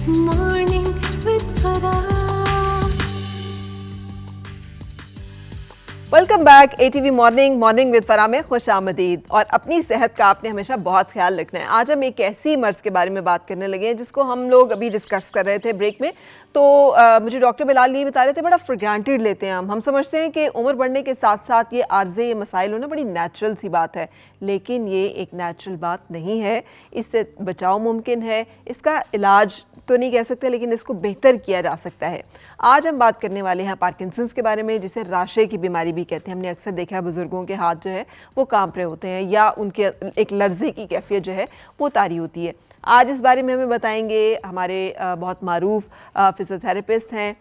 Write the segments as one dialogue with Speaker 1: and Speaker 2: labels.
Speaker 1: Morning with Farah.
Speaker 2: Welcome back ATV morning with फरा में खुश आमदीद। और अपनी सेहत का आपने हमेशा बहुत ख्याल रखना है। आज हम एक ऐसी मर्ज़ के बारे में बात करने लगे हैं जिसको हम लोग अभी डिस्कस कर रहे थे ब्रेक में। तो मुझे डॉक्टर बिलाल ये बता रहे थे, बड़ा फॉर ग्रांटेड लेते हैं हम समझते हैं कि उम्र बढ़ने के साथ साथ ये आर्ज़े, ये मसाइल होना बड़ी नेचुरल सी बात है, लेकिन ये एक नेचुरल बात नहीं है। इससे बचाव मुमकिन है, इसका इलाज तो नहीं कह सकते, लेकिन इसको बेहतर किया जा सकता है। आज हम बात करने वाले हैं पार्किंसंस के बारे में, जिसे राशे की बीमारी भी कहते हैं। हमने अक्सर देखा है बुज़ुर्गों के हाथ जो है वो कांप रहे होते हैं या उनके एक लर्जे की कैफियत जो है वो तारी होती है। आज इस बारे में हमें बताएंगे हमारे बहुत मारूफ फिजियोथेरेपिस्ट हैं,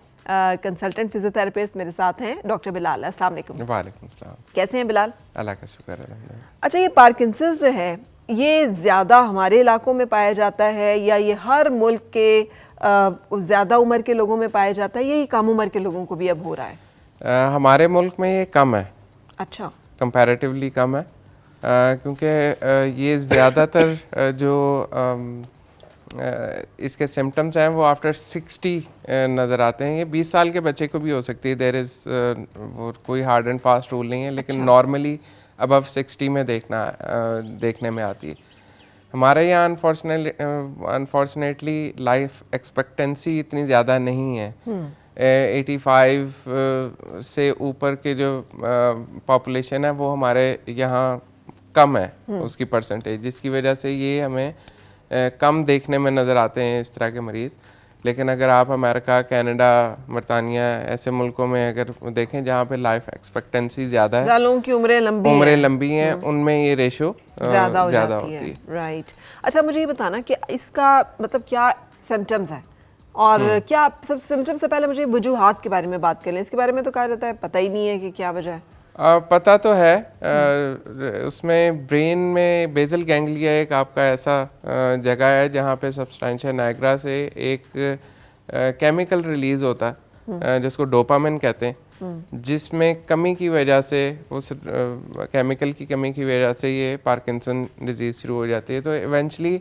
Speaker 2: कंसल्टेंट फिजियोथेरेपिस्ट मेरे साथ हैं डॉक्टर बिलाल। अस्सलाम वालेकुम।
Speaker 3: वालेकुम सलाम।
Speaker 2: कैसे हैं बिलाल?
Speaker 3: अल्लाह का शुक्र है।
Speaker 2: अच्छा, ये पार्किंसंस जो है ये ज़्यादा हमारे इलाकों में पाया जाता है या ये हर मुल्क के ज़्यादा उम्र के लोगों में पाया जाता है, या ये कम उम्र के लोगों को भी अब हो रहा है?
Speaker 3: हमारे मुल्क में ये कम है।
Speaker 2: अच्छा,
Speaker 3: कंपैरेटिवली कम है, क्योंकि ये ज़्यादातर जो इसके सिम्टम्स हैं वो आफ्टर 60 नज़र आते हैं। ये 20 साल के बच्चे को भी हो सकती है। देयर इज़ वो कोई हार्ड एंड फास्ट रूल नहीं है, लेकिन नॉर्मली अबव 60 में देखने में आती है। हमारे यहाँ अनफॉर्चुनेटली लाइफ एक्सपेक्टेंसी इतनी ज़्यादा नहीं है। 85 से ऊपर के जो पॉपुलेशन है वो हमारे यहाँ कम है, उसकी परसेंटेज, जिसकी वजह से ये हमें कम देखने में नज़र आते हैं इस तरह के मरीज़। लेकिन अगर आप अमेरिका, कनाडा, बरतानिया ऐसे मुल्कों में अगर देखें जहाँ पे लाइफ एक्सपेक्टेंसी ज़्यादा है,
Speaker 2: लोगों की उम्रें लंबी हैं,
Speaker 3: उनमें ये रेशो ज़्यादा होती है।
Speaker 2: राइट। अच्छा, मुझे ये बताना कि इसका मतलब क्या सिम्टम्स है, और क्या सब सिम्टम्स से पहले मुझे वजूहात के बारे में बात कर लें। इसके बारे में तो कहा जाता है पता ही नहीं है कि क्या वजह है।
Speaker 3: पता तो है, उसमें ब्रेन में बेजल गैंग्लिया एक आपका ऐसा जगह है जहाँ पे सब्सटेंशिया निग्रा से एक केमिकल रिलीज़ होता है जिसको डोपामिन कहते हैं, जिसमें कमी की वजह से, उस केमिकल की कमी की वजह से ये पार्किंसन डिजीज़ शुरू हो जाती है। तो eventually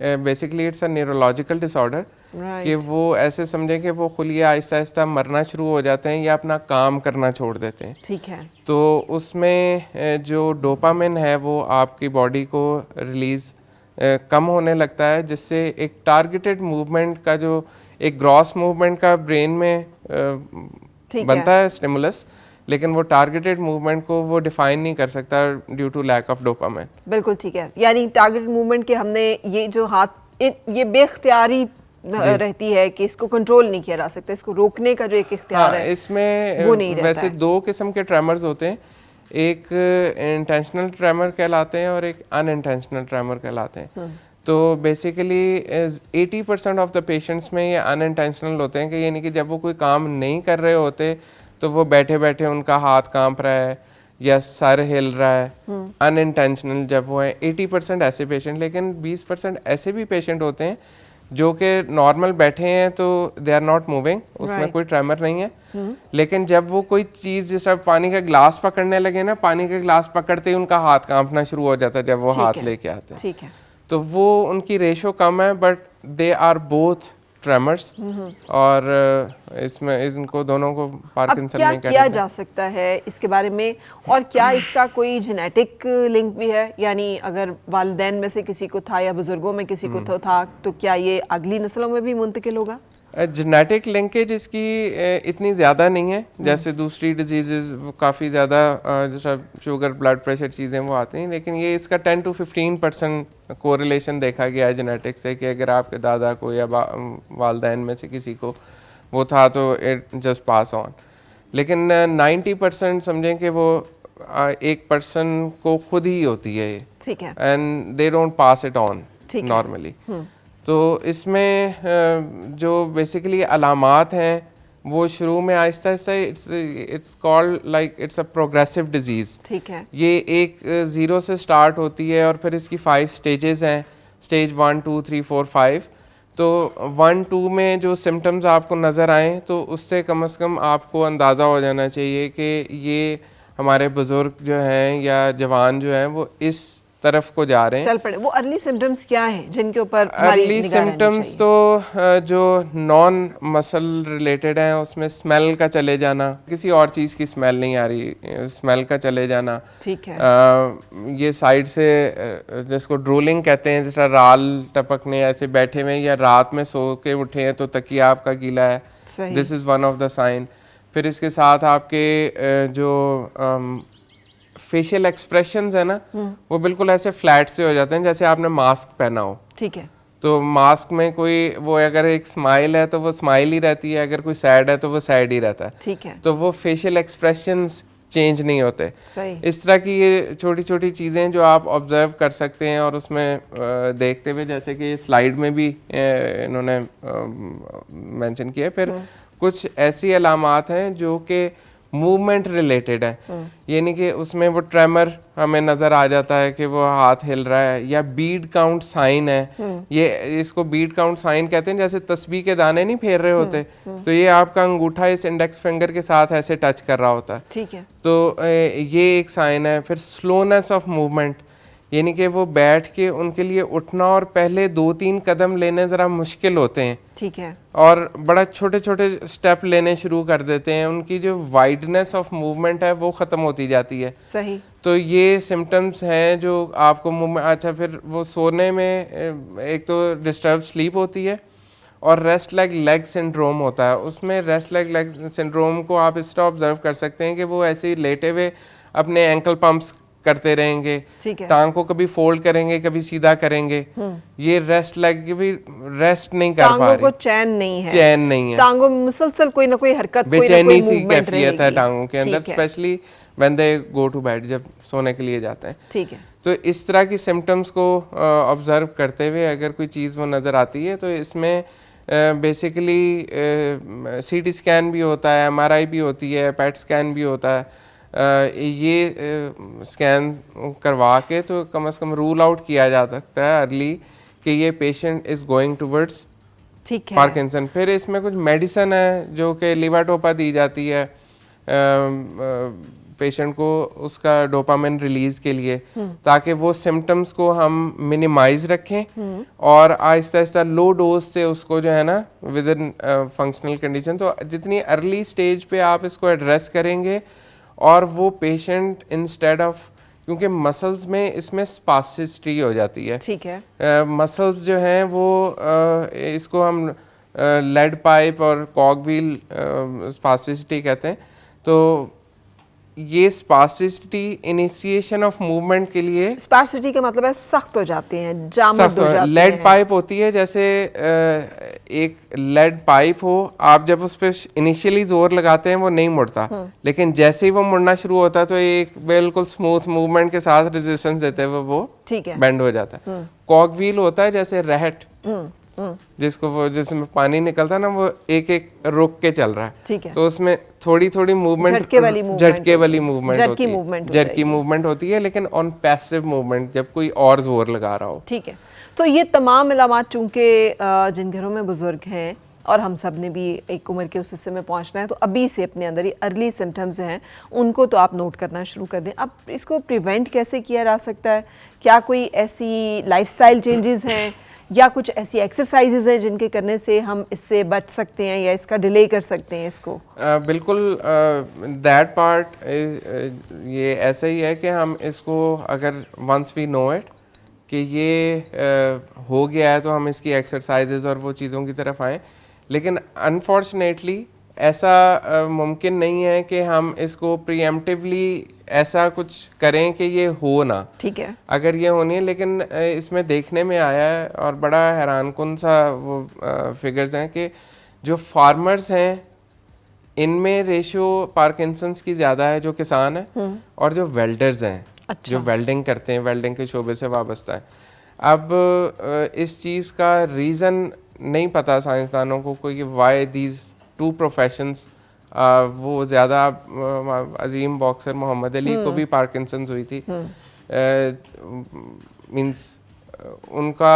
Speaker 3: basically it's a neurological disorder, कि वो ऐसे समझें कि वो खुलिए आहिस्ता आहिस्ता मरना शुरू हो जाते हैं या अपना काम करना छोड़ देते हैं।
Speaker 2: ठीक है।
Speaker 3: तो उसमें जो डोपामिन है वो आपकी बॉडी को रिलीज़ कम होने लगता है, जिससे एक टारगेटेड मूवमेंट का, जो एक ग्रॉस मूवमेंट का ब्रेन में बनता है स्टिमुलस, लेकिन वो टारगेटेड मूवमेंट को वो डिफाइन नहीं कर सकता due to lack of dopamine.
Speaker 2: बिल्कुल ठीक है। यानी टारगेटेड मूवमेंट के हमने ये जो हाथ ये बेख्तियारी रहती है कि इसको कंट्रोल नहीं किया जा सकता, इसको रोकने का जो एक इख्तियार है
Speaker 3: इसमें
Speaker 2: वो नहीं रहता
Speaker 3: वैसे
Speaker 2: है।
Speaker 3: दो किस्म के ट्रेमर्स होते हैं, एक इंटेंशनल ट्रेमर कहलाते हैं और एक अनइंटेंशनल ट्रेमर कहलाते हैं। तो बेसिकली 80% ऑफ द पेशेंट्स में ये अनइंटेंशनल होते हैं, कि यानी कि जब वो कोई काम नहीं कर रहे होते तो वो बैठे बैठे उनका हाथ कांप रहा है या सर हिल रहा है। अनइंटेंशनल जब वो है 80% ऐसे पेशेंट। लेकिन 20% ऐसे भी पेशेंट होते हैं जो कि नॉर्मल बैठे हैं तो दे आर नॉट मूविंग, उसमें कोई ट्रेमर नहीं है, लेकिन जब वो कोई चीज़ जैसा पानी का गिलास पकड़ने लगे ना, पानी का गिलास पकड़ते ही उनका हाथ कांपना शुरू हो जाता है जब वो हाथ लेके आते हैं।
Speaker 2: ठीक है।
Speaker 3: तो वो उनकी रेशो कम है, but they are both tremors, और इसमें इनको दोनों को पार्किंसन
Speaker 2: क्या
Speaker 3: में
Speaker 2: किया जा सकता है इसके बारे में, और क्या इसका कोई जेनेटिक लिंक भी है? यानी अगर वालिदैन में से किसी को था या बुजुर्गों में किसी को था, तो क्या ये अगली नस्लों में भी मुंतकिल होगा?
Speaker 3: जेनेटिक लिंकेज इसकी इतनी ज़्यादा नहीं है, जैसे दूसरी डिजीज़ काफ़ी ज़्यादा जैसा शुगर, ब्लड प्रेशर चीज़ें वो आती हैं, लेकिन ये इसका 10 to 15% कोरिलेशन देखा गया है जेनेटिक से, कि अगर आपके दादा को या वालिदैन में से किसी को वो था तो इट जस्ट पास ऑन। लेकिन 90% समझें कि वो एक पर्सन को खुद ही होती है ये,
Speaker 2: ठीक है,
Speaker 3: and they don't pass it on normally. तो इसमें जो बेसिकली अलामात हैं वो शुरू में Aahista Aahista, it's called like it's a progressive disease.
Speaker 2: ठीक है।
Speaker 3: ये एक 0 से स्टार्ट होती है और फिर इसकी 5 स्टेजेस हैं, स्टेज 1 2 3 4 5। तो 1 2 में जो सिम्टम्स आपको नज़र आएँ तो उससे कम से कम आपको अंदाज़ा हो जाना चाहिए कि ये हमारे बुज़ुर्ग जो हैं या जवान जो हैं वो इस तरफ को जा रहे हैं।
Speaker 2: चल पड़े। वो अर्ली सिम्टम्स क्या हैं जिनके ऊपर हमारी
Speaker 3: अर्ली
Speaker 2: निगाह रहनी
Speaker 3: सिम्टम्स
Speaker 2: चाहिए?
Speaker 3: तो जो नॉन मसल रिलेटेड हैं उसमें स्मेल का चले जाना, किसी और चीज़ की स्मेल नहीं आ रही, स्मेल का चले जाना।
Speaker 2: ठीक है।
Speaker 3: ये साइड से जिसको ड्रोलिंग कहते हैं, जिस तरह राल टपकने, ऐसे बैठे हुए या रात में सो के उठे हैं तो तकिया आपका गीला है,
Speaker 2: सही।
Speaker 3: This is one of the sign. फिर इसके साथ आपके जो फेशियल एक्सप्रेशंस है ना, वो बिल्कुल ऐसे फ्लैट से हो जाते हैं जैसे आपने मास्क पहना हो।
Speaker 2: ठीक है।
Speaker 3: तो मास्क में कोई वो अगर एक स्माइल है तो वो स्माइल ही रहती है, अगर कोई सैड है तो वो सैड ही रहता है।
Speaker 2: ठीक है।
Speaker 3: तो वो फेशियल एक्सप्रेशंस चेंज नहीं होते।
Speaker 2: सही।
Speaker 3: इस तरह की ये छोटी छोटी चीज़ें जो आप ऑब्जर्व कर सकते हैं और उसमें देखते हुए, जैसे कि स्लाइड में भी इन्होंने मेंशन किया। फिर कुछ ऐसी अलामात हैं जो कि मूवमेंट रिलेटेड है, यानी कि उसमें वो ट्रेमर हमें नज़र आ जाता है कि वो हाथ हिल रहा है, या बीड काउंट साइन है। ये इसको बीड काउंट साइन कहते हैं, जैसे तस्बीह के दाने नहीं फेर रहे होते, तो ये आपका अंगूठा इस इंडेक्स फिंगर के साथ ऐसे टच कर रहा होता है।
Speaker 2: ठीक है।
Speaker 3: तो ये एक साइन है। फिर स्लोनेस ऑफ मूवमेंट, यानी कि वो बैठ के उनके लिए उठना और पहले 2-3 कदम लेने ज़रा मुश्किल होते हैं।
Speaker 2: ठीक है।
Speaker 3: और बड़ा छोटे छोटे स्टेप लेने शुरू कर देते हैं, उनकी जो वाइडनेस ऑफ मूवमेंट है वो ख़त्म होती जाती है।
Speaker 2: सही।
Speaker 3: तो ये सिम्टम्स हैं जो आपको मूवमेंट। अच्छा, फिर वो सोने में एक तो डिस्टर्ब स्लीप होती है और रेस्ट लाइक लेग सिंड्रोम होता है। उसमें रेस्ट लाइक लेग सिंड्रोम को आप इस तरह ऑब्जर्व कर सकते हैं कि वो ऐसे ही लेटे हुए अपने एंकल पंप्स करते रहेंगे,
Speaker 2: ठीक है।
Speaker 3: टांग को कभी फोल्ड करेंगे, कभी सीधा करेंगे। ये रेस्ट लाइक भी रेस्ट नहीं कर पा
Speaker 2: टांगों
Speaker 3: रहे,
Speaker 2: को चैन नहीं है।
Speaker 3: चैन नहीं है,
Speaker 2: टांगों में मुसलसल कोई ना कोई हरकत, कोई ना
Speaker 3: बेचैनी
Speaker 2: कोई
Speaker 3: सी
Speaker 2: मूवमेंट
Speaker 3: कैफियत है टांगों के अंदर,
Speaker 2: ठीक है।
Speaker 3: Specially when they go to bed, जब सोने के लिए जाते हैं।
Speaker 2: ठीक है।
Speaker 3: तो इस तरह की सिम्टम्स को ऑब्जर्व करते हुए अगर कोई चीज़ वो नज़र आती है तो इसमें बेसिकली सीटी स्कैन भी होता है, एमआरआई भी होती है, पेट स्कैन भी होता है। ये स्कैन करवा के तो कम से कम रूल आउट किया जा सकता है अर्ली कि ये पेशेंट इज़ गोइंग टूवर्ड्स
Speaker 2: ठीक है।
Speaker 3: पार्किंसन। फिर इसमें कुछ मेडिसिन है जो कि लिवाटोपा दी जाती है पेशेंट को, उसका डोपामिन रिलीज के लिए, ताकि वो सिम्टम्स को हम मिनिमाइज रखें और आहिस्ता आहिस्ता लो डोज से उसको जो है ना विद इन फंक्शनल कंडीशन। तो जितनी अर्ली स्टेज पे आप इसको एड्रेस करेंगे और वो पेशेंट इंस्टेड ऑफ, क्योंकि मसल्स में इसमें स्पास्टिसिटी हो जाती है।
Speaker 2: ठीक है।
Speaker 3: मसल्स जो हैं वो इसको हम लेड पाइप और कॉग व्हील स्पास्टिसिटी कहते हैं। तो ये स्पास्टिसिटी इनिशिएशन ऑफ मूवमेंट के लिए,
Speaker 2: स्पार्सिटी का मतलब है सख्त हो जाते हैं, जामद हो जाते हैं।
Speaker 3: लेड पाइप होती है, जैसे एक लेड पाइप हो, आप जब उस पर इनिशियली जोर लगाते हैं वो नहीं मुड़ता, लेकिन जैसे ही वो मुड़ना शुरू होता है तो एक बिल्कुल स्मूथ मूवमेंट के साथ रेजिस्टेंस देते हुए वो
Speaker 2: ठीक है।
Speaker 3: बेंड हो जाता है। कॉग व्हील होता है जैसे रहट, जिसको वो जिसमें पानी निकलता है ना, वो एक एक रुक के चल रहा है।
Speaker 2: ठीक है।
Speaker 3: तो उसमें थोड़ी थोड़ी मूवमेंट,
Speaker 2: झटके वाली मूवमेंट
Speaker 3: मूवमेंट
Speaker 2: जर्की
Speaker 3: होती है,
Speaker 2: मूवमेंट
Speaker 3: जर्की मूवमेंट होती है, लेकिन ऑन पैसिव मूवमेंट, जब कोई और जोर लगा रहा हो।
Speaker 2: ठीक है। तो ये तमाम अलामात चूंकि जिन घरों में बुजुर्ग हैं और हम सब ने भी एक उम्र के उस हिस्से में पहुंचना है, तो अभी से अपने अंदर ये अर्ली सिम्टम्स जो हैं उनको तो आप नोट करना शुरू कर दें। अब इसको प्रिवेंट कैसे किया जा सकता है? क्या कोई ऐसी लाइफस्टाइल चेंजेस हैं या कुछ ऐसी एक्सरसाइजेज हैं जिनके करने से हम इससे बच सकते हैं या इसका डिले कर सकते हैं इसको?
Speaker 3: बिल्कुल, दैट पार्ट ये ऐसा ही है कि हम इसको अगर वंस वी नो इट कि ये हो गया है तो हम इसकी एक्सरसाइजेज और वो चीज़ों की तरफ आएँ, लेकिन अनफॉर्चुनेटली ऐसा मुमकिन नहीं है कि हम इसको प्रीएम्प्टिवली ऐसा कुछ करें कि ये हो ना।
Speaker 2: ठीक है।
Speaker 3: अगर ये होनी है, लेकिन इसमें देखने में आया है और बड़ा हैरानकुन सा वो फिगर्स हैं कि जो फार्मर्स हैं इनमें रेशियो पार्किंसंस की ज़्यादा है, जो किसान हैं, और जो वेल्डर्स हैं,
Speaker 2: अच्छा।
Speaker 3: जो वेल्डिंग करते हैं, वेल्डिंग के शोबे से वाबस्ता है। अब इस चीज़ का रीज़न नहीं पता साइंसदानों को कोई, वाई दीज टू प्रोफेशंस, वो ज़्यादा अजीम बॉक्सर मोहम्मद अली को भी पार्किंसंस हुई थी, मींस उनका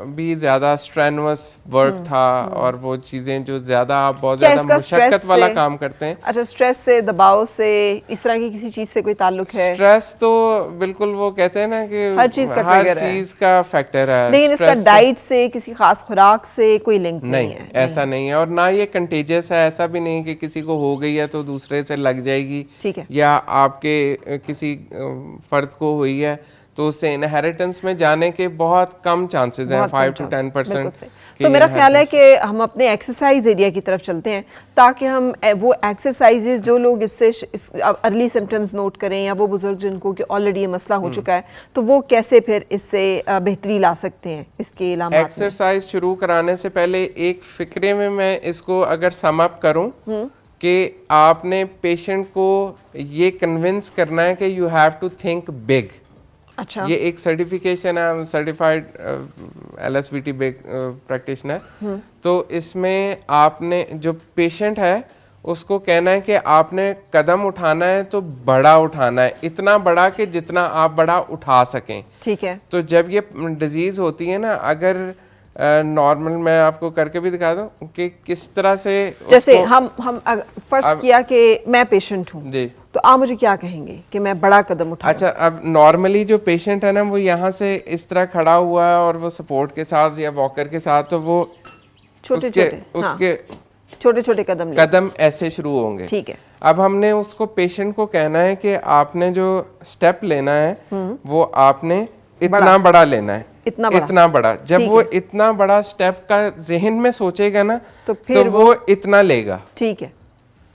Speaker 3: भी ज़्यादा स्ट्रेनवस वर्क था और वो चीज़ें जो ज़्यादा आप बहुत
Speaker 2: क्या
Speaker 3: ज़्यादा
Speaker 2: इसका
Speaker 3: मुशक्क़त
Speaker 2: स्ट्रेस
Speaker 3: वाला
Speaker 2: से-
Speaker 3: काम करते हैं।
Speaker 2: अच्छा, स्ट्रेस से, दबाव से, इस तरह की किसी चीज से कोई ताल्लुक है?
Speaker 3: स्ट्रेस तो बिल्कुल वो कहते हैं ना कि
Speaker 2: हर चीज़ का
Speaker 3: हर
Speaker 2: ट्रिगर है।
Speaker 3: चीज़ का फैक्टर है।
Speaker 2: लेकिन इसका
Speaker 3: स्ट्रेस
Speaker 2: डाइट से, किसी खास खुराक से कोई लिंक नहीं
Speaker 3: नहीं,
Speaker 2: है?
Speaker 3: ऐसा नहीं है। और ना ये कंटेजियस है, ऐसा भी नहीं कि किसी को हो गई है तो दूसरे से लग जाएगी,
Speaker 2: ठीक है।
Speaker 3: या आपके किसी फर्द को हुई है तो उससे इनहेरिटेंस में जाने के बहुत कम चांसेस हैं,
Speaker 2: बहुत कम
Speaker 3: 5 to
Speaker 2: चांस,
Speaker 3: 10%।
Speaker 2: बिल्कुल सही। तो मेरा ख्याल है कि हम अपने एक्सरसाइज एरिया की तरफ चलते हैं, ताकि हम वो एक्सरसाइजेज जो लोग इससे अर्ली सिम्टम्स नोट करें, या वो बुजुर्ग जिनको कि ऑलरेडी ये मसला हो चुका है, तो वो कैसे फिर इससे बेहतरी ला सकते हैं इसके इलामात में?
Speaker 3: एक्सरसाइज शुरू कराने से पहले एक फिक्रे में मैं इसको अगर सम अप करूं कि आपने पेशेंट को ये कन्विंस करना है कि you have to think big.
Speaker 2: अच्छा।
Speaker 3: ये एक सर्टिफिकेशन है, सर्टिफाइड LSVT बिग प्रैक्टिशनर। तो इसमें आपने जो पेशेंट है उसको कहना है कि आपने कदम उठाना है तो बड़ा उठाना है, इतना बड़ा कि जितना आप बड़ा उठा सकें।
Speaker 2: ठीक है।
Speaker 3: तो जब ये डिजीज़ होती है ना, अगर नॉर्मल मैं आपको करके भी दिखा दूं कि किस तरह से
Speaker 2: जैसे
Speaker 3: उसको-
Speaker 2: हम फर्ज किया कि मैं पेशेंट हूँ,
Speaker 3: जी,
Speaker 2: तो आप मुझे क्या कहेंगे कि मैं बड़ा कदम उठाऊं?
Speaker 3: अच्छा, अब नॉर्मली जो पेशेंट है ना वो यहाँ से इस तरह खड़ा हुआ है और वो सपोर्ट के साथ या वॉकर के साथ, तो वो
Speaker 2: छोटे
Speaker 3: उसके
Speaker 2: छोटे, हाँ,
Speaker 3: उसके
Speaker 2: छोटे छोटे कदम ले।
Speaker 3: कदम ऐसे शुरू होंगे।
Speaker 2: ठीक है।
Speaker 3: अब हमने उसको पेशेंट को कहना है कि आपने जो स्टेप लेना है वो आपने इतना बड़ा लेना है,
Speaker 2: इतना बड़ा।
Speaker 3: इतना बड़ा। जब
Speaker 2: ठीक
Speaker 3: वो
Speaker 2: है।
Speaker 3: इतना बड़ा स्टेप का जहन में सोचेगा ना,
Speaker 2: तो फिर
Speaker 3: वो इतना लेगा।
Speaker 2: ठीक है,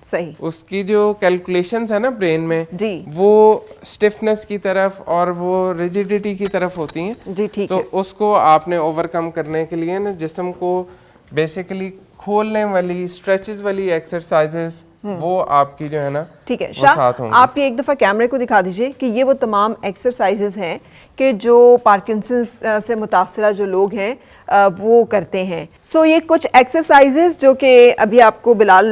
Speaker 2: सही।
Speaker 3: उसकी जो कैलकुलेशंस है ना ब्रेन में,
Speaker 2: जी।
Speaker 3: वो स्टिफनेस की तरफ और वो रिजिडिटी की तरफ होती हैं।
Speaker 2: जी, ठीक
Speaker 3: तो
Speaker 2: है।
Speaker 3: उसको आपने ओवरकम करने के लिए ना जिस्म को बेसिकली खोलने वाली, स्ट्रेचेस वाली एक्सरसाइजेस, वो आपकी जो है ना,
Speaker 2: ठीक है।
Speaker 3: वो
Speaker 2: शाह,
Speaker 3: साथ होंगी।
Speaker 2: आप ये एक दफ़ा कैमरे को दिखा दीजिए कि ये वो तमाम एक्सरसाइजेज हैं कि जो पार्किंसंस से मुतासरा जो लोग हैं वो करते हैं। सो ये कुछ एक्सरसाइजेज जो कि अभी आपको बिलाल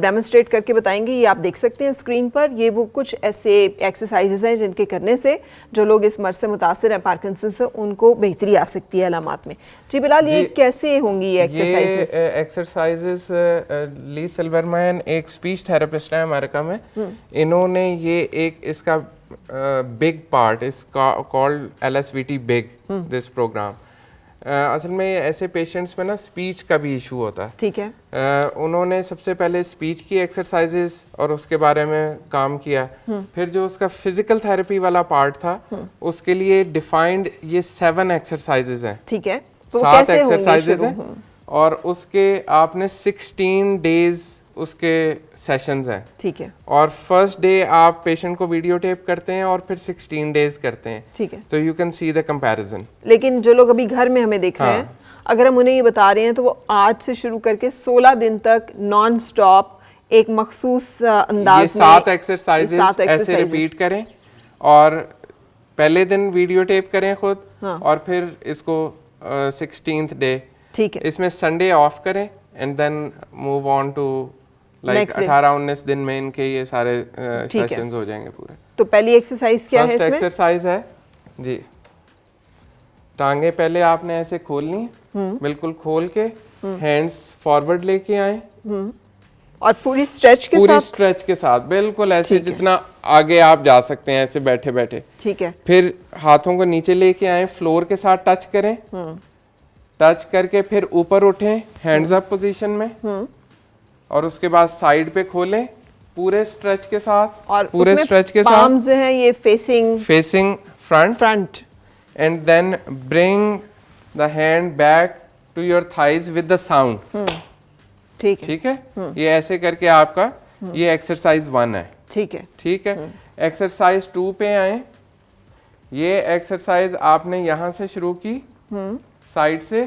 Speaker 2: डेमोन्स्ट्रेट करके बताएंगे, ये आप देख सकते हैं स्क्रीन पर। ये वो कुछ ऐसे एक्सरसाइजेज हैं जिनके करने से जो लोग इस मर्ज से मुतासर हैं, पार्किंसंस से, उनको बेहतरी आ सकती है अलामात में। जी बिलाल, ये कैसे होंगी ये एक्सरसाइजेज?
Speaker 3: ये एक्सरसाइजेस ली सिल्वरमैन एक स्पीच थेरेपिस्ट है अमेरिका में, इन्होंने ये एक इसका big part is called LSVT big, this program. असल में ऐसे पेशेंट्स में ना स्पीच का भी इशू होता है।
Speaker 2: ठीक है।
Speaker 3: उन्होंने सबसे पहले स्पीच की एक्सरसाइजेस और उसके बारे में काम किया, फिर जो उसका फिजिकल थेरेपी वाला पार्ट था उसके लिए डिफाइंड ये 7 एक्सरसाइजेस हैं।
Speaker 2: ठीक है। तो
Speaker 3: 7
Speaker 2: कैसे होंगे
Speaker 3: एक्सरसाइजेस
Speaker 2: शुरू?
Speaker 3: हैं और उसके आपने 16 डेज उसके सेशंस हैं।
Speaker 2: ठीक है।
Speaker 3: और फर्स्ट डे आप पेशेंट को वीडियो टेप करते हैं और फिर 16 डेज करते हैं।
Speaker 2: ठीक है।
Speaker 3: तो you can see the comparison.
Speaker 2: लेकिन जो लोग अभी घर में हमें देख रहे हैं, अगर हम उन्हें ये बता रहे हैं तो वो आज से शुरू करके 16 दिन तक नॉन स्टॉप एक मखसूस अंदाज
Speaker 3: ये 7 एक्सरसाइजेस ऐसे रिपीट करें और पहले दिन वीडियो टेप करें खुद, और फिर इसको 16th डे,
Speaker 2: ठीक है,
Speaker 3: इसमें संडे ऑफ करें and then move on to like
Speaker 2: Next day.
Speaker 3: 18-19 दिन में इनके ये सारे
Speaker 2: ठीक है।
Speaker 3: सेशंस हो जाएंगे पूरे।
Speaker 2: तो पहली एक्सरसाइज क्या है
Speaker 3: फर्स्ट
Speaker 2: इसमें?
Speaker 3: एक्सरसाइज है जी, टांगे पहले आपने ऐसे खोलनी, बिल्कुल खोल के हैंड्स फॉरवर्ड लेके आए,
Speaker 2: और पूरी स्ट्रेच के
Speaker 3: पूरी
Speaker 2: साथ?
Speaker 3: स्ट्रेच के साथ, बिल्कुल ऐसे
Speaker 2: ठीक है।
Speaker 3: जितना आगे आप जा सकते हैं ऐसे बैठे बैठे।
Speaker 2: ठीक है।
Speaker 3: फिर हाथों को नीचे लेके आए, फ्लोर के साथ टच करें, टच करके फिर ऊपर उठें हैंड्स अप पोजीशन में, और उसके बाद साइड पे खोलें पूरे स्ट्रेच के साथ,
Speaker 2: और
Speaker 3: पूरे स्ट्रेच के साथ
Speaker 2: पाम्स जो हैं ये
Speaker 3: facing front,
Speaker 2: front,
Speaker 3: and then bring the hand back to your thighs with the sound।
Speaker 2: ठीक है।
Speaker 3: ठीक है, ये ऐसे करके आपका ये एक्सरसाइज 1 है।
Speaker 2: ठीक है।
Speaker 3: ठीक है, एक्सरसाइज 2 पे आए। ये एक्सरसाइज आपने यहाँ से शुरू की, साइड से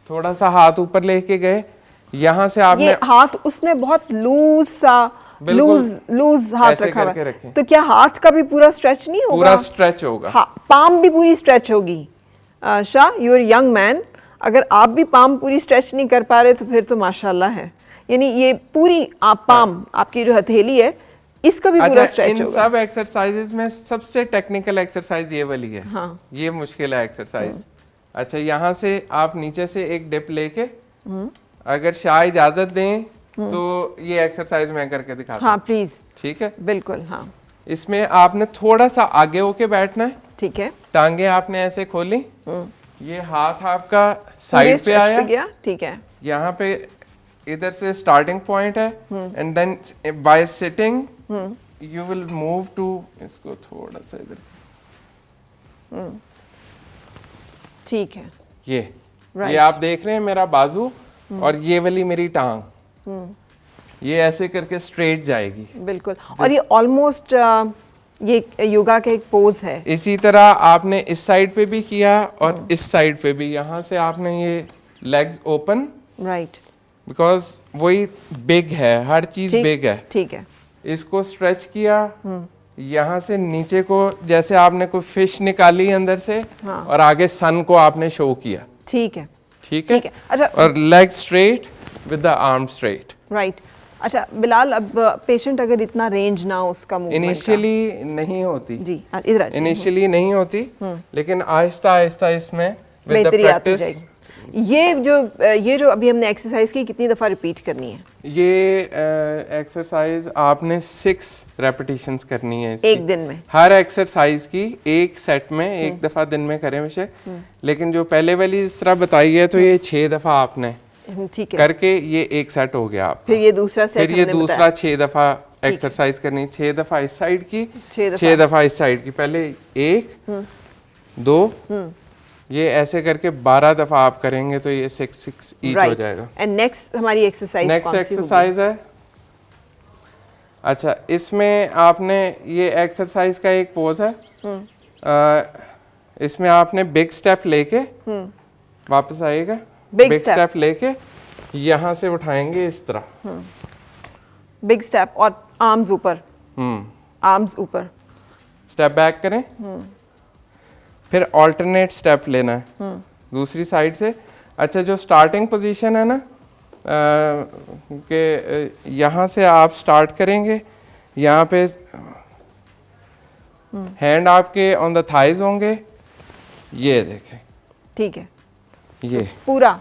Speaker 3: थोड़ा सा हाथ ऊपर लेके गए, यहाँ से आपने
Speaker 2: ये हाथ उसने बहुत लूज सा, लूज हाथ
Speaker 3: ऐसे
Speaker 2: रखा हुआ
Speaker 3: करके
Speaker 2: है।
Speaker 3: रखें।
Speaker 2: तो क्या हाथ का भी पूरा स्ट्रेच नहीं होगा?
Speaker 3: पूरा स्ट्रेच होगा।
Speaker 2: हाँ, पाम भी पूरी स्ट्रेच होगी। Shah, you are young man, अगर आप भी पाम पूरी स्ट्रेच नहीं कर पा रहे तो फिर तो माशाल्लाह है। यानी ये पूरी आप पाम, आपकी जो हथेली है, इसका भी पूरा स्ट्रेच
Speaker 3: इन
Speaker 2: होगा।
Speaker 3: सब एक्सरसाइजेज में सबसे टेक्निकल एक्सरसाइज ये वाली है।
Speaker 2: हाँ।
Speaker 3: ये मुश्किल है एक्सरसाइज, अच्छा, यहाँ से आप नीचे से एक डिप लेके, अगर शाह इजाजत दें तो ये एक्सरसाइज मैं करके दिखाता हूँ।
Speaker 2: हाँ प्लीज।
Speaker 3: ठीक है,
Speaker 2: बिल्कुल। हाँ
Speaker 3: इसमें आपने थोड़ा सा आगे होके बैठना है।
Speaker 2: ठीक है।
Speaker 3: टांगे आपने ऐसे खोली, ये हाथ आपका साइड पे आया,
Speaker 2: गया। ठीक है।
Speaker 3: यहाँ पे इधर से स्टार्टिंग पॉइंट है, and then by sitting you will move to, इसको थोड़ा सा इधर,
Speaker 2: ठीक है।
Speaker 3: ये आप देख रहे हैं मेरा बाजू, और ये वाली मेरी टांग, ये ऐसे करके स्ट्रेट जाएगी।
Speaker 2: बिल्कुल। और ये ऑलमोस्ट ये योगा का एक पोज है।
Speaker 3: इसी तरह आपने इस साइड पे भी किया और इस साइड पे भी, यहाँ से आपने ये लेग्स ओपन,
Speaker 2: राइट,
Speaker 3: बिकॉज वही बिग है, हर चीज बिग है।
Speaker 2: ठीक है।
Speaker 3: इसको स्ट्रेच किया, यहाँ से नीचे को जैसे आपने कोई फिश निकाली अंदर से,
Speaker 2: हाँ।
Speaker 3: और आगे सन को आपने शो किया।
Speaker 2: ठीक है।
Speaker 3: ठीक है।
Speaker 2: अच्छा,
Speaker 3: और leg straight with the arm straight.
Speaker 2: Right. अच्छा बिलाल, अब पेशेंट अगर इतना रेंज ना हो उसका मूवमेंट का,
Speaker 3: इनिशियली नहीं होती
Speaker 2: जी इधर
Speaker 3: इनिशियली नहीं होती, लेकिन आहिस्ता आहिस्ता इसमें विद द
Speaker 2: बेहतरी आती
Speaker 3: प्रैक्टिस।
Speaker 2: जाएगी। ये जो अभी हमने एक्सरसाइज की, कितनी दफ़ा रिपीट करनी है?
Speaker 3: ये एक्सरसाइज आपने 6 रेपिटेशंस करनी है इसकी।
Speaker 2: एक दिन में?
Speaker 3: हर एक्सरसाइज की एक सेट में एक दफ़ा दिन में करें वैसे, लेकिन जो पहले वाली इस तरह बताई है तो ये 6 दफ़ा आपने
Speaker 2: ठीक है
Speaker 3: करके ये एक सेट हो गया आप।
Speaker 2: फिर ये दूसरा सेट,
Speaker 3: फिर ये दूसरा 6 दफ़ा एक्सरसाइज करनी, 6 दफ़ा इस साइड की, 6 दफ़ा इस साइड की। पहले 1 2 ये ऐसे करके 12 दफ़ा आप करेंगे तो ये 6 ईच हो जाएगा।
Speaker 2: एंड नेक्स्ट हमारी एक्सरसाइज
Speaker 3: नेक्स्ट एक्सरसाइज है, अच्छा इसमें आपने ये एक्सरसाइज का एक पोज है, इसमें आपने बिग स्टेप लेके वापस आइएगा, बिग स्टेप लेके यहाँ से उठाएंगे इस तरह,
Speaker 2: बिग स्टेप, और आर्म्स ऊपर, आर्म्स ऊपर,
Speaker 3: स्टेप बैक करें, फिर ऑल्टरनेट स्टेप लेना है दूसरी साइड से। अच्छा, जो स्टार्टिंग पोजीशन है ना, कि यहाँ से आप स्टार्ट करेंगे, यहाँ पे हैंड आपके ऑन द थाइज होंगे, ये देखें,
Speaker 2: ठीक है,
Speaker 3: ये
Speaker 2: पूरा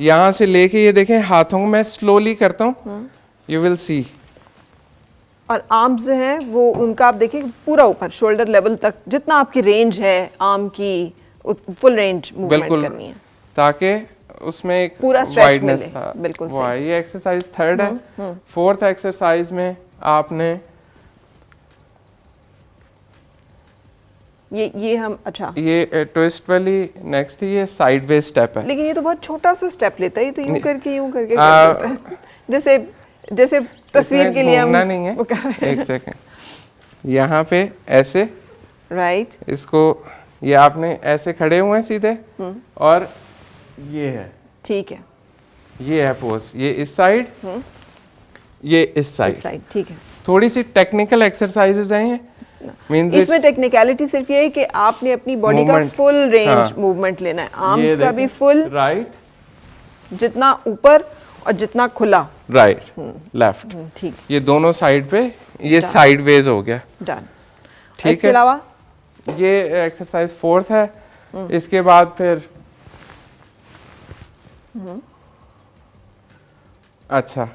Speaker 3: यहाँ से लेके ये देखें, हाथों को मैं स्लोली करता हूँ, यू विल सी।
Speaker 2: और आर्म्स जो हैं वो उनका आप देखिए पूरा ऊपर शोल्डर लेवल तक, जितना आपकी रेंज है आर्म की, फुल रेंज मूवमेंट करनी है,
Speaker 3: ताकि उसमें एक
Speaker 2: पूरा स्ट्रेच मिले। बिल्कुल
Speaker 3: वो है। ये एक्सरसाइज 3rd है। 4th एक्सरसाइज में आपने
Speaker 2: ये हम, अच्छा
Speaker 3: ये ट्विस्ट वाली नेक्स्ट है, ये साइडवेज स्टेप है।
Speaker 2: लेकिन ये तो बहुत छोटा सा स्टेप लेता है, ये तो यूं करके कर देता है। जैसे तस्वीर के लिए हम
Speaker 3: नहीं है। एक सेकंड, यहाँ पे ऐसे,
Speaker 2: राइट,
Speaker 3: इसको ये आपने ऐसे खड़े हुए हैं सीधे, और ये है,
Speaker 2: ठीक है,
Speaker 3: ये है पोज, ये इस साइड, ये इस साइड,
Speaker 2: ठीक है।
Speaker 3: थोड़ी सी टेक्निकल एक्सरसाइजेज हैं, मींस
Speaker 2: इसमें टेक्निकलिटी सिर्फ ये है कि आपने अपनी बॉडी का फुल रेंज मूवमेंट लेना है, आर्म्स का भी फुल,
Speaker 3: राइट,
Speaker 2: जितना ऊपर और जितना खुला,
Speaker 3: राइट लेफ्ट,
Speaker 2: ठीक,
Speaker 3: ये दोनों साइड पे, ये साइडवेज हो गया,
Speaker 2: डन।
Speaker 3: ठीक है।
Speaker 2: इसके अलावा
Speaker 3: ये एक्सरसाइज 4th है। इसके बाद फिर अच्छा,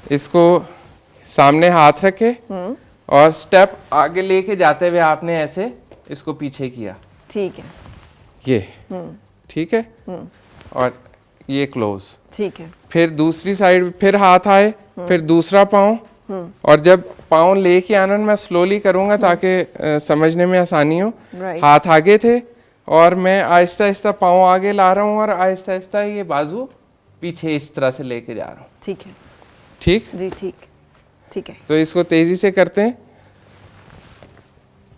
Speaker 3: इसको सामने हाथ रखे और स्टेप आगे लेके जाते हुए आपने ऐसे इसको पीछे किया,
Speaker 2: ठीक है,
Speaker 3: ये ठीक है, और ये क्लोज,
Speaker 2: ठीक है।
Speaker 3: फिर दूसरी साइड फिर हाथ आए, फिर दूसरा पाँव, और जब पाँव लेके आना मैं स्लोली करूँगा ताकि समझने में आसानी हो। हाथ आगे थे और मैं आहिस्ता आहिस्ता पाँव आगे ला रहा हूँ और आहिस्ता आहिस्ता ये बाजू पीछे इस तरह से लेके जा रहा हूँ।
Speaker 2: ठीक है,
Speaker 3: ठीक
Speaker 2: जी, ठीक, ठीक है।
Speaker 3: तो इसको तेजी से करते हैं,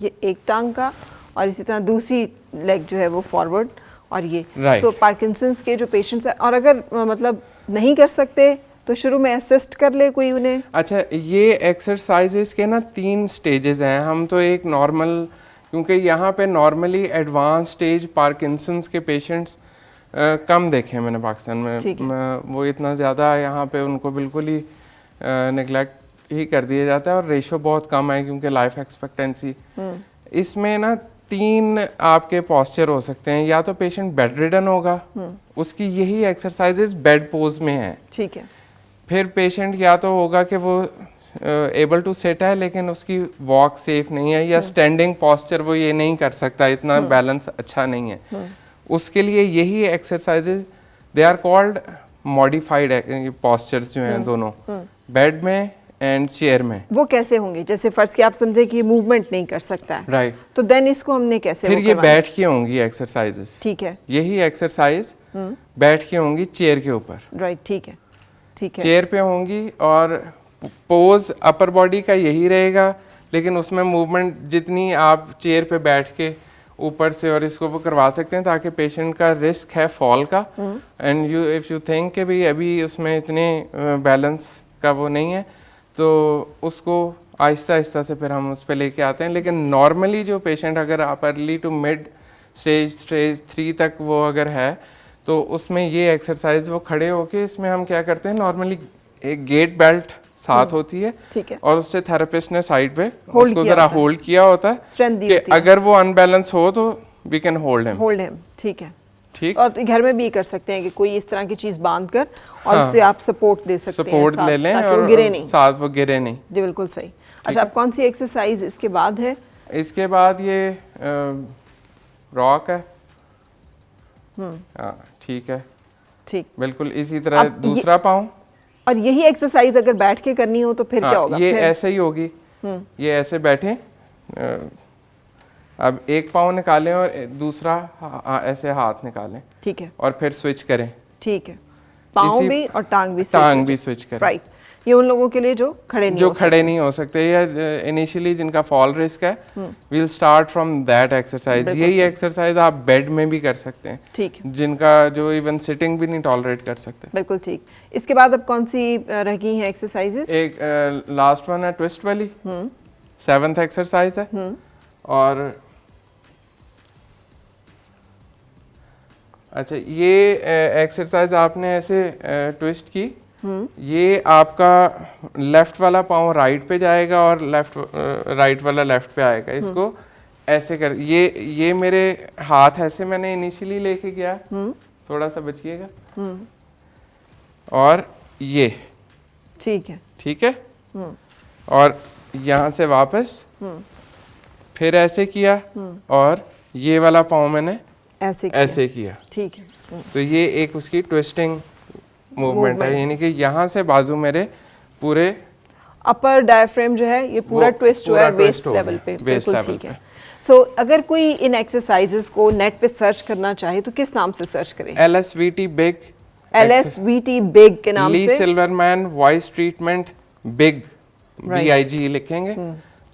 Speaker 2: ये एक टांग का, और इसी तरह दूसरी लेग जो है वो फॉरवर्ड, और ये
Speaker 3: Right.
Speaker 2: पार्किंसंस के जो पेशेंट्स हैं, और अगर मतलब नहीं कर सकते तो शुरू में असिस्ट कर ले कोई उन्हें।
Speaker 3: अच्छा, ये एक्सरसाइजेस के ना 3 स्टेजेस हैं। हम तो एक नॉर्मल, क्योंकि यहाँ पे नॉर्मली एडवांस स्टेज पार्किंसंस के पेशेंट्स कम देखे मैंने पाकिस्तान में, वो इतना ज़्यादा यहाँ पे उनको बिल्कुल ही निगलेक्ट ही कर दिया जाता है, और रेशो बहुत कम है क्योंकि लाइफ एक्सपेक्टेंसी। इसमें ना तीन आपके पोस्चर हो सकते हैं। या तो पेशेंट बेड रिडन होगा, उसकी यही एक्सरसाइजेज बेड पोज में है।
Speaker 2: ठीक है।
Speaker 3: फिर पेशेंट या तो होगा कि वो एबल टू सिट है लेकिन उसकी वॉक सेफ नहीं है, या स्टैंडिंग पोस्चर वो ये नहीं कर सकता, इतना बैलेंस अच्छा नहीं है। उसके लिए यही exercises, they are called modified postures जो हैं दोनों, बेड में एंड चेयर में।
Speaker 2: वो कैसे होंगे? जैसे फर्ज की आप समझे कि मूवमेंट नहीं कर सकता है,
Speaker 3: राइट,
Speaker 2: तो देन इसको हमने कैसे
Speaker 3: फिर
Speaker 2: वो
Speaker 3: ये
Speaker 2: करवाना?
Speaker 3: बैठ के होंगी एक्सरसाइजेस।
Speaker 2: ठीक है।
Speaker 3: यही एक्सरसाइज बैठ के होंगी चेयर के ऊपर।
Speaker 2: राइट, ठीक है, ठीक है।
Speaker 3: चेयर पे होंगी और पोज अपर बॉडी का यही रहेगा, लेकिन उसमें मूवमेंट जितनी आप चेयर पे बैठ के ऊपर से और इसको वो करवा सकते हैं, ताकि पेशेंट का रिस्क है फॉल का, and you if you think कि भाई अभी उसमें इतने बैलेंस का वो नहीं है, तो उसको आहिस्ता आहिस्ता से फिर हम उस पर लेके आते हैं। लेकिन नॉर्मली जो पेशेंट अगर आप अर्ली टू मिड स्टेज 3 तक वो अगर है, तो उसमें ये एक्सरसाइज वो खड़े होके, इसमें हम क्या करते हैं, नॉर्मली एक गेट बेल्ट साथ होती है,
Speaker 2: ठीक है।
Speaker 3: और उससे थेरेपिस्ट ने साइड पे
Speaker 2: Hold
Speaker 3: उसको
Speaker 2: किया
Speaker 3: जरा
Speaker 2: होता है।
Speaker 3: होल्ड किया होता है
Speaker 2: Strength दी
Speaker 3: कि
Speaker 2: होती है।
Speaker 3: अगर वो अनबैलेंस हो तो we can hold him.
Speaker 2: Hold him, ठीक है।
Speaker 3: ठीक,
Speaker 2: और तो घर में भी कर सकते हैं कि कोई इस तरह की चीज बांध कर और
Speaker 3: हाँ।
Speaker 2: उससे आप सपोर्ट दे सकते हैं,
Speaker 3: सपोर्ट
Speaker 2: साथ,
Speaker 3: ले लें
Speaker 2: ताकि
Speaker 3: और
Speaker 2: वो गिरे नहीं।
Speaker 3: साथ वो गिरे नहीं।
Speaker 2: जी बिल्कुल सही। अच्छा, अब कौन सी एक्सरसाइज इसके बाद है?
Speaker 3: इसके बाद ये रॉक है। हाँ, ठीक है,
Speaker 2: ठीक।
Speaker 3: बिल्कुल इसी तरह
Speaker 2: अब
Speaker 3: दूसरा पाँव।
Speaker 2: और यही एक्सरसाइज अगर बैठ के करनी हो तो फिर क्या होगा?
Speaker 3: ये
Speaker 2: फिर?
Speaker 3: ऐसे ही होगी, ये ऐसे बैठे, अब एक पाँव निकालें और दूसरा ऐसे हाथ निकालें,
Speaker 2: ठीक है,
Speaker 3: और फिर स्विच करें।
Speaker 2: ठीक है। पाँव
Speaker 3: इसी-
Speaker 2: भी और टांग भी
Speaker 3: टांग भी स्विच करें।
Speaker 2: राइट। ये उन लोगों के लिए जो खड़े नहीं
Speaker 3: जो
Speaker 2: हो
Speaker 3: खड़े नहीं हो सकते या इनिशियली जिनका फॉल रिस्क है, we'll start from that exercise.
Speaker 2: बिल्कुल
Speaker 3: यही
Speaker 2: सही।
Speaker 3: एक्सरसाइज आप बेड में भी कर सकते हैं,
Speaker 2: ठीक है,
Speaker 3: जिनका जो इवन सिटिंग भी नहीं टॉलरेट कर सकते।
Speaker 2: बिल्कुल ठीक। इसके बाद अब कौन सी रह गई हैं एक्सरसाइजेस?
Speaker 3: एक लास्ट वन है ट्विस्ट वाली, 7th एक्सरसाइज है। और अच्छा, ये एक्सरसाइज आपने ऐसे ट्विस्ट की, ये आपका लेफ्ट वाला पाँव राइट पे जाएगा और राइट वाला लेफ्ट पे आएगा। इसको ऐसे कर, ये मेरे हाथ ऐसे मैंने इनिशियली लेके गया, थोड़ा सा बचिएगा, और ये
Speaker 2: ठीक है,
Speaker 3: ठीक है, और यहाँ से वापस फिर ऐसे किया, और ये वाला पाँव मैंने ऐसे किया।
Speaker 2: ठीक है।
Speaker 3: तो ये एक उसकी ट्विस्टिंग मूवमेंट है, यानी कि यहाँ से बाजू मेरे पूरे
Speaker 2: अपर डायफ्रेम जो है ये पूरा
Speaker 3: वो
Speaker 2: ट्विस्ट हुआ है
Speaker 3: पूरा
Speaker 2: वेस्ट
Speaker 3: twist हो गया,
Speaker 2: लेवल पे।
Speaker 3: waist
Speaker 2: बिल्कुल
Speaker 3: level
Speaker 2: ठीक
Speaker 3: पे।
Speaker 2: है। सो अगर कोई इन एक्सरसाइजेस को नेट पे सर्च करना चाहे तो किस नाम से सर्च करें?
Speaker 3: LSVT बिग,
Speaker 2: LSVT बिग के नाम
Speaker 3: ली
Speaker 2: से।
Speaker 3: Silverman voice treatment big,
Speaker 2: Right.
Speaker 3: BIG लिखेंगे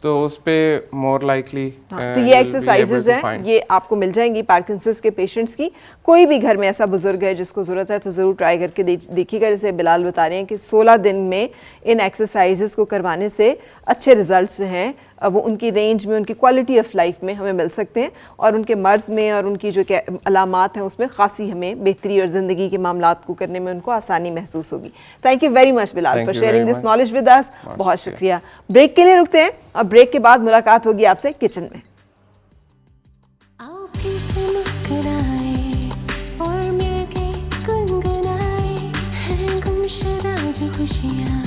Speaker 3: तो उस पे मोर लाइकली।
Speaker 2: तो ये एक्सरसाइजेज हैं, ये आपको मिल जाएंगी पार्किंसंस के पेशेंट्स की। कोई भी घर में ऐसा बुजुर्ग है जिसको ज़रूरत है तो ज़रूर ट्राई करके देखिएगा। जैसे बिलाल बता रहे हैं कि 16 दिन में इन एक्सरसाइजेज को करवाने से अच्छे रिजल्ट्स जो हैं वो उनकी रेंज में, उनकी क्वालिटी ऑफ लाइफ में हमें मिल सकते हैं, और उनके मर्ज़ में और उनकी जो अलामात हैं उसमें खासी हमें बेहतरी और ज़िंदगी के मामलात को करने में उनको आसानी महसूस होगी। Thank you very much Bilal for sharing this knowledge with us. बहुत शुक्रिया। ब्रेक के लिए रुकते हैं, और ब्रेक के बाद मुलाकात होगी आपसे किचन में।
Speaker 1: आओ फिर से मुस्कुराए और मिलके गुनगुनाए हैं गुमशुदा जो खुशियाँ।